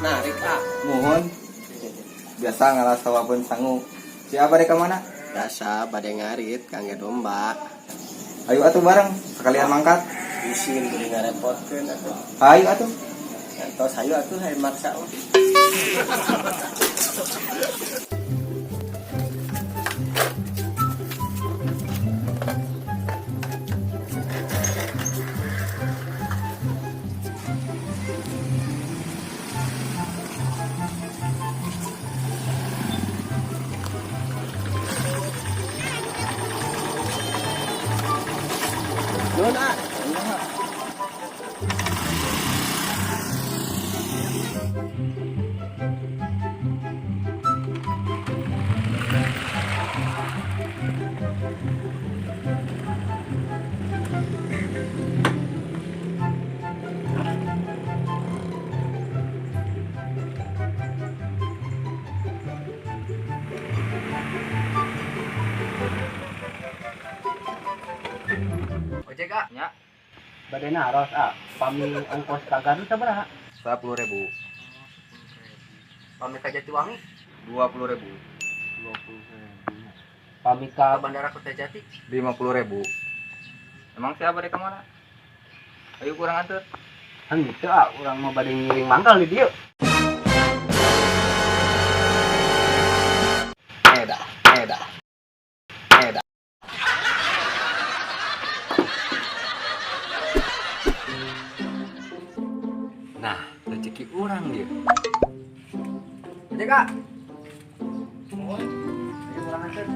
narik ah. Mohon. Biasa ngalas tawapan sangu. Siapa dek mana? Biasa pada ngarit kangge domba. Ayo atuh bareng, sekalian mangkat. Isin kudu ngarepotkeun atuh. Ayo atuh. Entos hayu atuh hayang maksa. Nuhun ah. Ojek ah, nya. Badena aros pami ongkos ka Garut sabaraha? 10.000. Pami ka Jatiwangi 20.000. 20.000. Pami Ka ka Bandara Kertajati 50.000. Emang siapa dek mana? Ayo kurang antur. kan gitu urang mau bade ngiring manggal di dieu. Eda. Nah, rezeki orang dia. Ojek kak. Ayo kurang antur.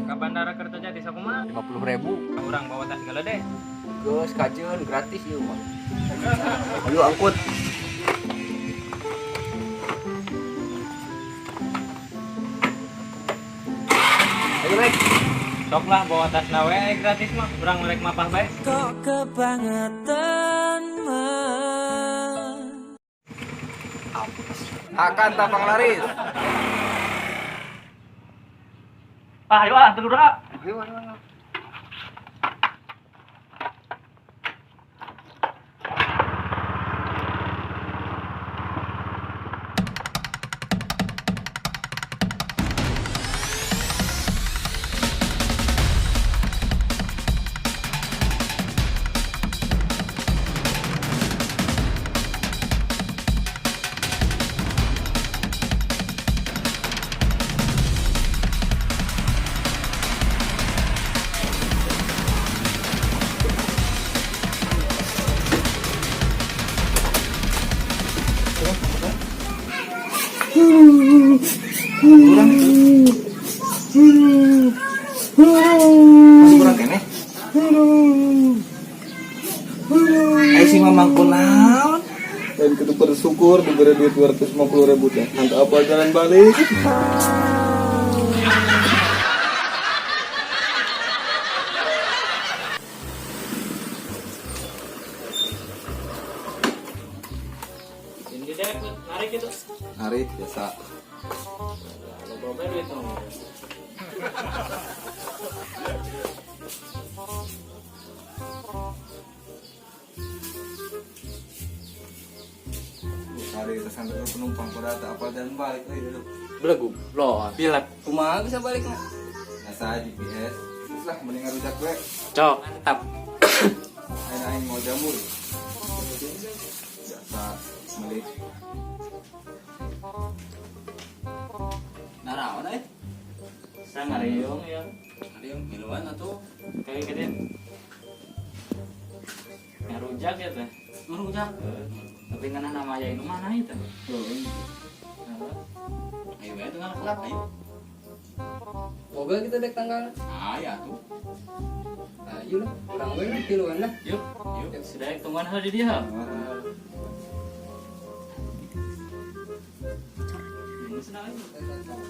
Ke Bandara Kertajati sakumaha? 50.000. Urang bawa tas gede. Geus kajeun gratis ieu mah. Ayo angkut. Ayo baik. Sok lah bawa tas nawe gratis mah. Urang merek mapah bae. Kok kebangetan Akan tapang laris. Ayo antar urang. Ayo. Masih kurang kene. Ayo si mamang kunaon. Dan kudu bersyukur diberi duit 250.000 teh. Nanti apa jalan balik? Ini deh, narik itu. Hari biasa. Lo bawa duit dong. Hari tersangka penumpang pada tak apa jalan balik lagi dulu. Belegu. Lo, pilek. Kumaha bisa balik mah? Nasa GPS. Terus lah mendingan rujak gue. Cok, mantap. Aing mau jamur. Biasa melik. Naraon eh? Saya ngariung ya. Ngariung minuman atuh. Kayak gede. Ngarujak ya teh. Ngerujak. Tapi ngana nama ya itu mana itu? Ayo ya tengah kelak ayo. Moga kita dek tanggal. Ah ya tuh. Ayo lah, orang gue lah kiloan lah. Yuk. Sudah tungguan hal di dia. Ini senang aja.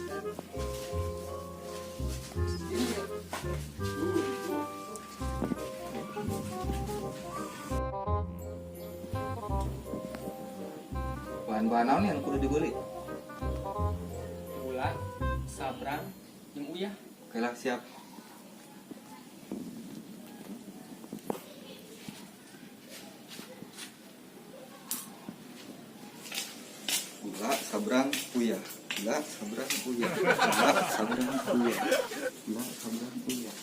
Bahan-bahan naon yang kudu dibeli? Bulan, sabrang, yang uyah. Oke lah siap. sabrang uyah. Gula sabrang uyah. Gula sabrang uyah. Gula sabrang uyah.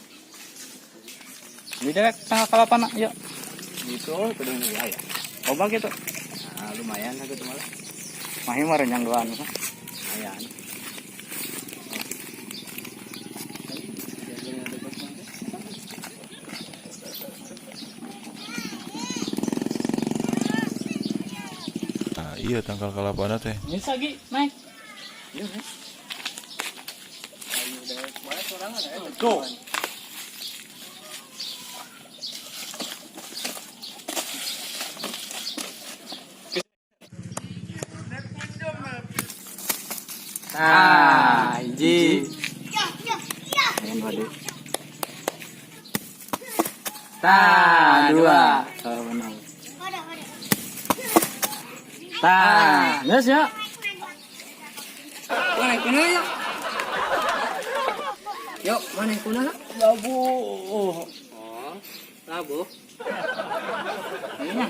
Di dewek tanggal kalapan nak, yuk. Gitu, kudu ya. Coba gitu. Nah, lumayan lah gitu malah. Mahi mah renyang doan kan. Lumayan. Nah, iya tangkal kalapana teh. Bisa Gi, naik. Tuh. Ah, hiji. Ayan waduh. Dua. Oh, benar. Geus ya. Mana kuna yuk? Yuk, mana kuna nak? Labu. Oh, labu. Ini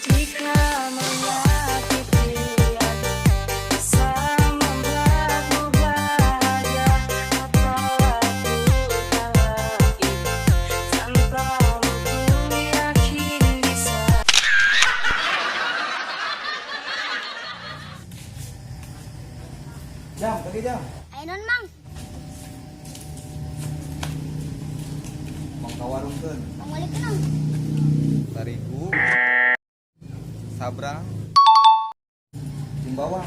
Jika menyakiti bisa membuatmu bahagia, apa aku tak lagi tanpamu ku yakin bisa. Jam, pergi jam. Ayo non mang, Mang ka warung keun. mang balik ke non. Tarigu. Sabrang. Jimbawa.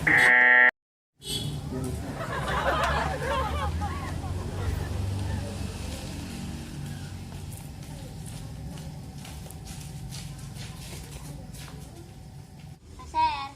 Aser.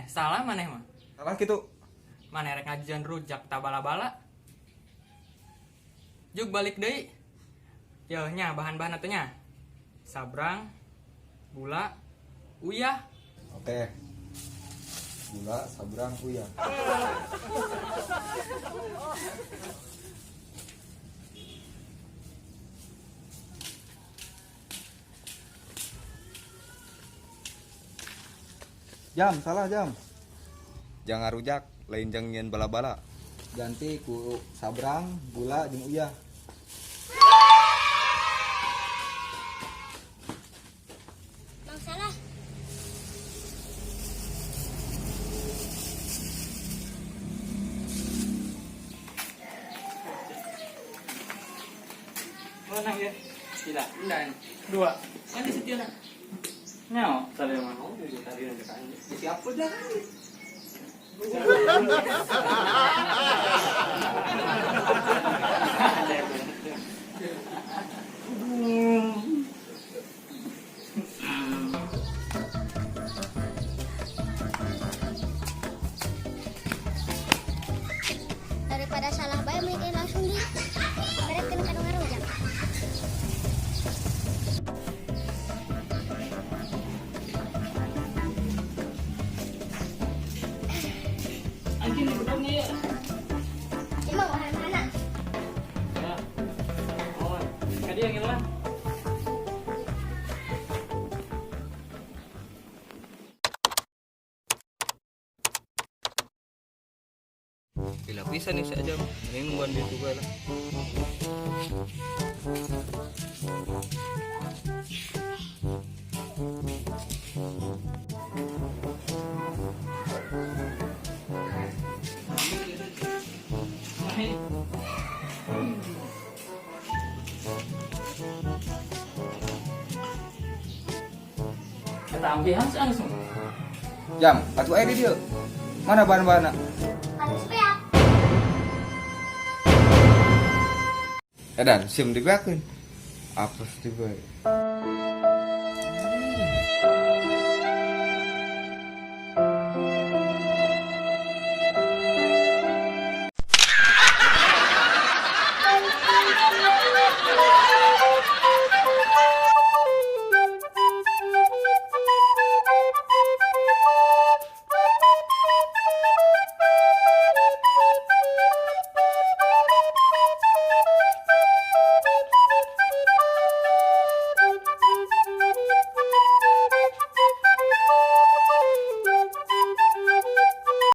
Salah maneh mah? Salah gitu. Maneh rek ngajian rujak tak bala-bala. Juk balik deui. Yeuh nya bahan-bahan atunya. Sabrang, gula, uyah. Oke. Gula sabrang uyah. Jam, salah jam. Jangan rujak, lain jeung nyeun bala-bala. Ganti ku sabrang, gula jeung uyah. Mang salah. Mana ya? Tidak, endan. Dua. Kan di situ nak. nyao tadi mah. Tadi ada kan. Siapa dah? Daripada salah bae mending langsung di berekeun ka nu rujak. Anjing ni betul ni ya. Emang bahan mana? Oh, kadi yang hilang. Gila bisa nih saja. Ini nungguan dia juga lah. Kita ambil langsung. Jam, atuh aya di dieu. Mana bahan-bahanna? Kan supaya Edan, sim dibeakeun. Apes di bae.